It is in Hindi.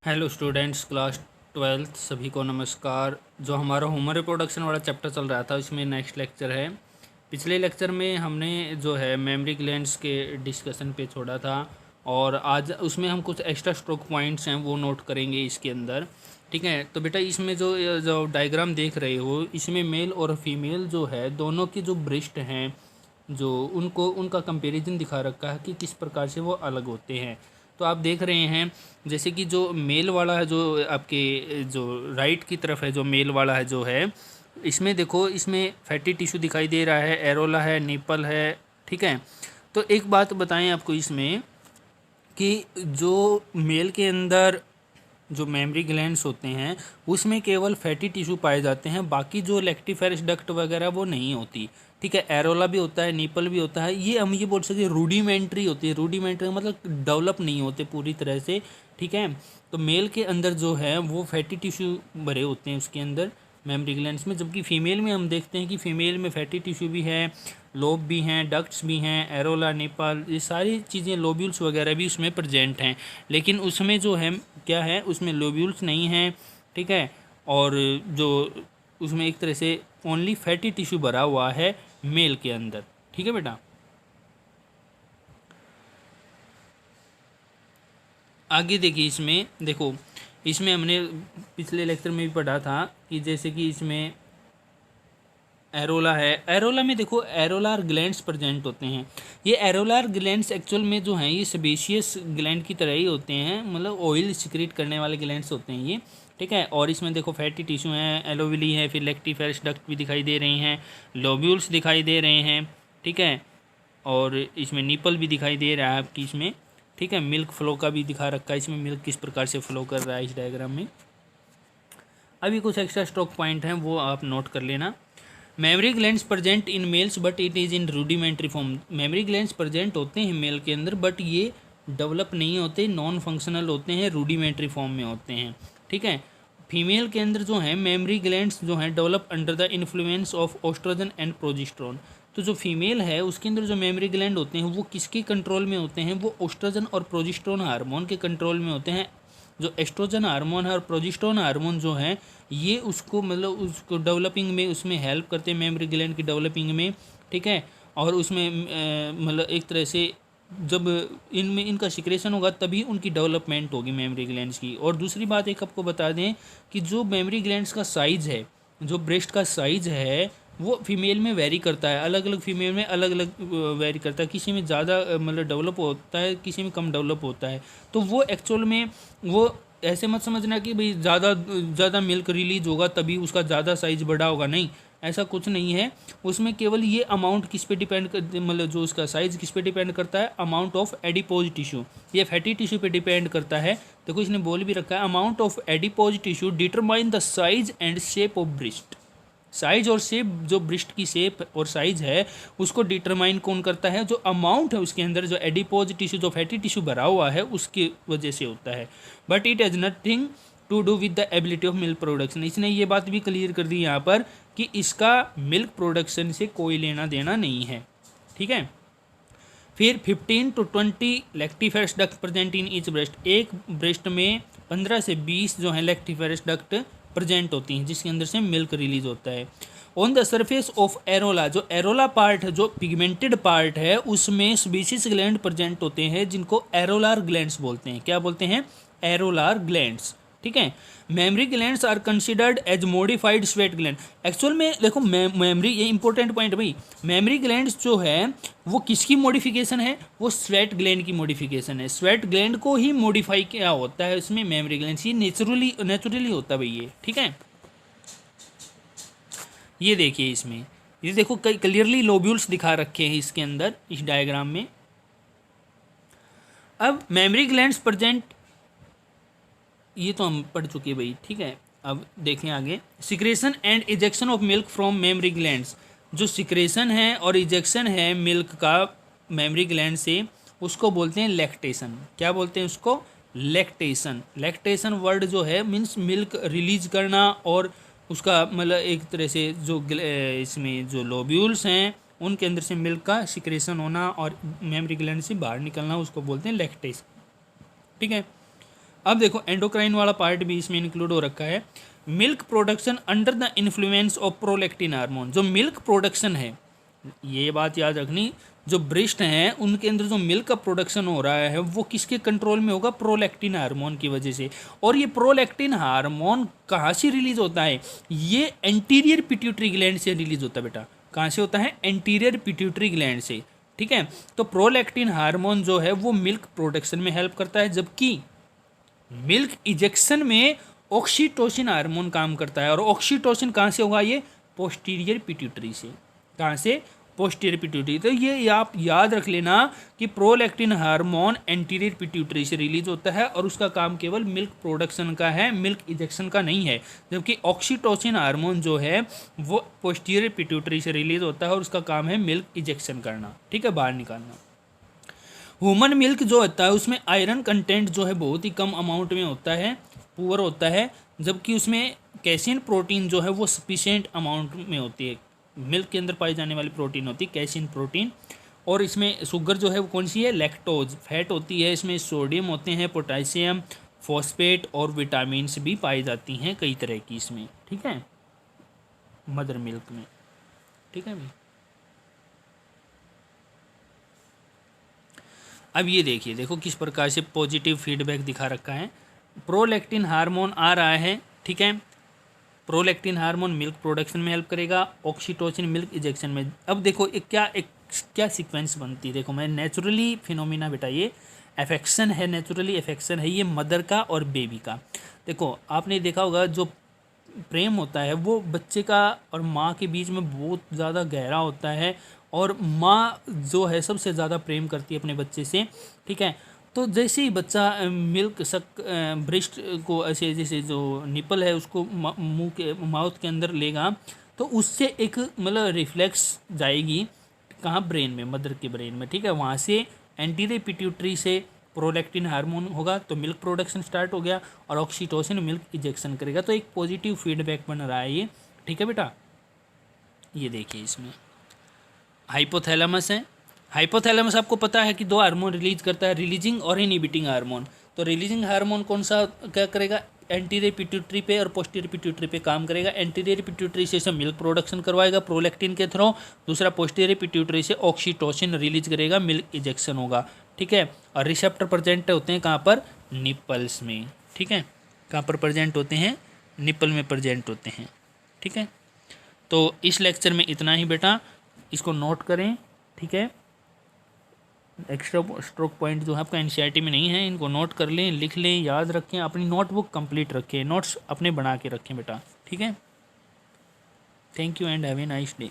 हेलो स्टूडेंट्स, क्लास ट्वेल्थ सभी को नमस्कार। जो हमारा ह्यूमन रिप्रोडक्शन वाला चैप्टर चल रहा था उसमें नेक्स्ट लेक्चर है। पिछले लेक्चर में हमने जो है मेमरी ग्लैंड्स के डिस्कशन पे छोड़ा था और आज उसमें हम कुछ एक्स्ट्रा स्ट्रोक पॉइंट्स हैं वो नोट करेंगे इसके अंदर। ठीक है, तो बेटा इसमें जो जो डायग्राम देख रहे हो इसमें मेल और फीमेल जो है दोनों के जो ब्रेस्ट हैं जो उनको उनका कंपैरिजन दिखा रखा है कि किस प्रकार से वो अलग होते हैं। तो आप देख रहे हैं जैसे कि जो मेल वाला है, जो आपके जो राइट की तरफ है, जो मेल वाला है जो है, इसमें देखो इसमें फैटी टिश्यू दिखाई दे रहा है, एरोला है, निपल है। ठीक है, तो एक बात बताएं आपको इसमें कि जो मेल के अंदर जो मेमरी ग्लैंड्स होते हैं उसमें केवल फैटी टिश्यू पाए जाते हैं, बाकी जो लेक्टिफेरस डक्ट वगैरह वो नहीं होती। ठीक है, एरोला भी होता है, निपल भी होता है, ये हम ये बोल सकते हैं रूडिमेंट्री होती है। रूडिमेंट्री मतलब डेवलप नहीं होते पूरी तरह से। ठीक है, तो मेल के अंदर जो है वो फैटी टिश्यू भरे होते हैं उसके अंदर मेमरी ग्लैंड्स में, जबकि फीमेल में हम देखते हैं कि फीमेल में फैटी टिश्यू भी है, लोब भी हैं, डक्ट्स भी हैं, एरोला, निपल, ये सारी चीज़ें, लोब्यूल्स वगैरह भी उसमें प्रेजेंट हैं। लेकिन उसमें जो है क्या है, उसमें लोब्यूल्स नहीं हैं। ठीक है, और जो उसमें एक तरह से ओनली फैटी टिश्यू भरा हुआ है मेल के अंदर। ठीक है बेटा, आगे देखिए इसमें देखो, इसमें हमने पिछले लेक्चर में भी पढ़ा था कि जैसे कि इसमें एरोला है, एरोला में देखो एरोलार ग्लैंड्स प्रेजेंट होते हैं। ये एरोलार ग्लैंड्स एक्चुअल में जो हैं ये सेबेशियस ग्लैंड की तरह ही होते हैं, मतलब ऑयल सिक्रीट करने वाले ग्लैंड्स होते हैं ये। ठीक है, और इसमें देखो फैटी टिश्यू है, एलोविली है, फिर लेक्टिफेरस डक्ट भी दिखाई दे रही हैं, लोब्यूल्स दिखाई दे रहे हैं। ठीक है, और इसमें निपल भी दिखाई दे रहा है आपकी इसमें। ठीक है, मिल्क फ्लो का भी दिखा रखा है इसमें, मिल्क किस प्रकार से फ्लो कर रहा है इस डायग्राम में। अभी कुछ एक्स्ट्रा स्ट्रोक पॉइंट हैं वो आप नोट कर लेना। Mammary glands present in males but it is in rudimentary form. Mammary glands present होते हैं मेल के अंदर बट ये डेवलप नहीं होते, नॉन फंक्शनल होते हैं, रूडिमेंट्री फॉर्म में होते हैं। ठीक है, फीमेल के अंदर जो है मेमरी ग्लैंड्स जो हैं develop under the influence of oestrogen and progesterone. तो जो फीमेल है उसके अंदर जो मेमरी ग्लैंड होते हैं वो किसके कंट्रोल में होते हैं, वो ओस्ट्रोजन और प्रोजेस्टेरोन हार्मोन के कंट्रोल में होते हैं। जो एस्ट्रोजन हार्मोन है और प्रोजेस्टेरोन हार्मोन जो है ये उसको मतलब उसको डेवलपिंग में उसमें हेल्प करते हैं, मेमरी ग्लैंड की डेवलपिंग में। ठीक है, और उसमें मतलब एक तरह से जब इनमें इनका सिक्रेशन होगा तभी उनकी डेवलपमेंट होगी मेमरी ग्लैंड्स की। और दूसरी बात एक आपको बता दें कि जो मेमरी ग्लैंड्स का साइज़ है, जो ब्रेस्ट का साइज़ है वो फीमेल में वेरी करता है, अलग अलग फीमेल में अलग अलग वेरी करता है। किसी में ज़्यादा मतलब डेवलप होता है, किसी में कम डेवलप होता है। तो वो एक्चुअल में वो ऐसे मत समझना कि भाई ज़्यादा ज़्यादा मिल्क रिलीज होगा तभी उसका ज़्यादा साइज बड़ा होगा, नहीं, ऐसा कुछ नहीं है। उसमें केवल ये अमाउंट किस पे डिपेंड कर, मतलब जो उसका साइज़ किस पे डिपेंड करता है, अमाउंट ऑफ एडिपोज टिश्यू, ये फैटी टिश्यू पे डिपेंड करता है। देखो इसने बोल भी रखा है, amount of adipose tissue determine the size and shape of breast. Size और शेप, जो ब्रेस्ट की शेप और साइज है उसको डिटरमाइन कौन करता है, जो अमाउंट है उसके अंदर, जो एडिपोज टिश्यू, जो फैटी टिश्यू भरा हुआ है उसकी वजह से होता है। But it has nothing to do with the ability of milk production. इसने ये बात भी क्लियर कर दी यहाँ पर कि इसका मिल्क प्रोडक्शन से कोई लेना देना नहीं है। ठीक है, फिर 15 to 20 lactiferous duct present in each breast. एक ब्रेस्ट में 15 से 20 जो है लेक्टिफेरस डक्ट प्रेजेंट होती हैं जिसके अंदर से मिल्क रिलीज होता है। On the surface of Ellora, जो एरोला पार्ट है, जो पिगमेंटेड पार्ट है, उसमें स्पीसीज ग्लैंड प्रेजेंट होते हैं जिनको एरोलार ग्लैंड्स बोलते हैं। क्या बोलते हैं? Areolar glands. ठीक है, mammary glands are considered as modified sweat gland. Actual में देखो मेमरी, ये इंपॉर्टेंट पॉइंट भाई, मेमरी ग्लैंड्स जो है वो किसकी मॉडिफिकेशन है, वो स्वेट ग्लैंड की मॉडिफिकेशन है। स्वेट ग्लैंड को ही मॉडिफाई किया होता है उसमें मेमरी ग्लैंड्स, ये नेचुरली होता है भाई ये। ठीक है, ये देखिए इसमें, ये देखो क्लियरली लोब्यूल्स दिखा रखे हैं इसके अंदर इस डायग्राम में। अब मेमरी ग्लैंड्स प्रेजेंट, ये तो हम पढ़ चुके हैं भाई। ठीक है, अब देखें आगे, secretion and ejection of milk from memory glands. जो सिक्रेशन है और इजेक्शन है मिल्क का मेमरी ग्लैंड से उसको बोलते हैं लैक्टेशन। क्या बोलते हैं उसको? लैक्टेशन। लैक्टेशन वर्ड जो है मीन्स मिल्क रिलीज करना, और उसका मतलब एक तरह से जो इसमें जो लोब्यूल्स हैं उनके अंदर से मिल्क का सिक्रेशन होना और मेमरी ग्लैंड से बाहर निकलना, उसको बोलते हैं लैक्टेशन। ठीक है, अब देखो एंडोक्राइन वाला पार्ट भी इसमें इंक्लूड हो रखा है। Milk production under the influence of prolactin hormone. जो मिल्क प्रोडक्शन है, ये बात याद रखनी, जो ब्रेस्ट हैं उनके अंदर जो मिल्क का प्रोडक्शन हो रहा है वो किसके कंट्रोल में होगा? प्रोलैक्टिन हार्मोन की वजह से। और ये प्रोलैक्टिन हार्मोन कहाँ से रिलीज होता है? ये एंटीरियर पिट्यूटरी ग्लैंड से रिलीज होता है बेटा। कहाँ से होता है? एंटीरियर पिट्यूटरी ग्लैंड से। ठीक है, तो प्रोलैक्टिन हार्मोन जो है वो मिल्क प्रोडक्शन में हेल्प करता है, जबकि मिल्क इजेक्शन में ऑक्सीटोसिन हार्मोन काम करता है। और ऑक्सीटोसिन कहाँ से होगा? ये पोस्टीरियर पिट्यूटरी से। कहाँ से? Posterior pituitary. तो ये आप याद रख लेना कि प्रोलैक्टिन हार्मोन एंटीरियर पिट्यूटरी से रिलीज होता है और उसका काम केवल मिल्क प्रोडक्शन का है, मिल्क इजेक्शन का नहीं है। जबकि ऑक्सीटोसिन हार्मोन जो है वो पोस्टीरियर पिट्यूटरी से रिलीज होता है और उसका काम है मिल्क इजेक्शन करना। ठीक है, बाहर निकालना। ह्यूमन मिल्क जो होता है उसमें आयरन कंटेंट जो है बहुत ही कम अमाउंट में होता है, पुअर होता है, जबकि उसमें कैसिन प्रोटीन जो है वो सफिशिएंट अमाउंट में होती है। मिल्क के अंदर पाई जाने वाली प्रोटीन होती है कैसिन प्रोटीन। और इसमें शुगर जो है वो कौन सी है? लैक्टोज फैट होती है। इसमें सोडियम होते हैं, पोटेशियम, फॉस्फेट और विटामिन्स भी पाई जाती हैं कई तरह की इसमें। ठीक है, मदर मिल्क में। ठीक है भाई, अब ये देखिए, देखो किस प्रकार से पॉजिटिव फीडबैक दिखा रखा है। प्रोलैक्टिन हार्मोन आ रहा है, ठीक है, प्रोलैक्टिन हार्मोन मिल्क प्रोडक्शन में हेल्प करेगा, ऑक्सीटोसिन मिल्क इजेक्शन में। अब देखो एक क्या सीक्वेंस बनती है। देखो मैं नेचुरली फिनोमिना बेटा, ये अफेक्शन है, नेचुरली अफेक्शन है ये मदर का और बेबी का। देखो आपने देखा होगा जो प्रेम होता है वो बच्चे का और माँ के बीच में बहुत ज़्यादा गहरा होता है, और माँ जो है सबसे ज़्यादा प्रेम करती है अपने बच्चे से। ठीक है, तो जैसे ही बच्चा मिल्क ब्रेस्ट को ऐसे जैसे जो निपल है उसको मुंह के माउथ के अंदर लेगा, तो उससे एक मतलब रिफ्लेक्स जाएगी कहाँ? ब्रेन में, मदर के ब्रेन में। ठीक है, वहाँ से एंटीरियर पिट्यूटरी से प्रोलैक्टिन हार्मोन होगा तो मिल्क प्रोडक्शन स्टार्ट हो गया, और ऑक्सीटोसिन मिल्क इजेक्शन करेगा। तो एक पॉजिटिव फीडबैक बन रहा है ये। ठीक है बेटा, ये देखिए इसमें हाइपोथैलेमस है। हाइपोथैलेमस आपको पता है कि दो हार्मोन रिलीज करता है, रिलीजिंग और इनहिबिटिंग हार्मोन। तो रिलीजिंग हार्मोन कौन सा क्या करेगा? एंटीरियर पिट्यूटरी पे और पोस्टीरियर पिट्यूटरी पे काम करेगा। एंटीरियर पिट्यूटरी से मिल्क प्रोडक्शन करवाएगा प्रोलैक्टिन के थ्रू, दूसरा पोस्टीरियर पिट्यूटरी से ऑक्सीटोसिन रिलीज करेगा, मिल्क इजेक्शन होगा। ठीक है, और रिसेप्टर प्रेजेंट होते हैं कहाँ पर? निपल्स में। ठीक है, कहाँ पर प्रेजेंट होते हैं? निपल में प्रेजेंट होते हैं। ठीक है, तो इस लेक्चर में इतना ही बेटा, इसको नोट करें। ठीक है, एक्स्ट्रा स्ट्रोक पॉइंट जो है आपका एनसीईआरटी में नहीं है, इनको नोट कर लें, लिख लें, याद रखें, अपनी नोटबुक कंप्लीट रखें, नोट्स अपने बना के रखें बेटा। ठीक है, thank you and have a nice day.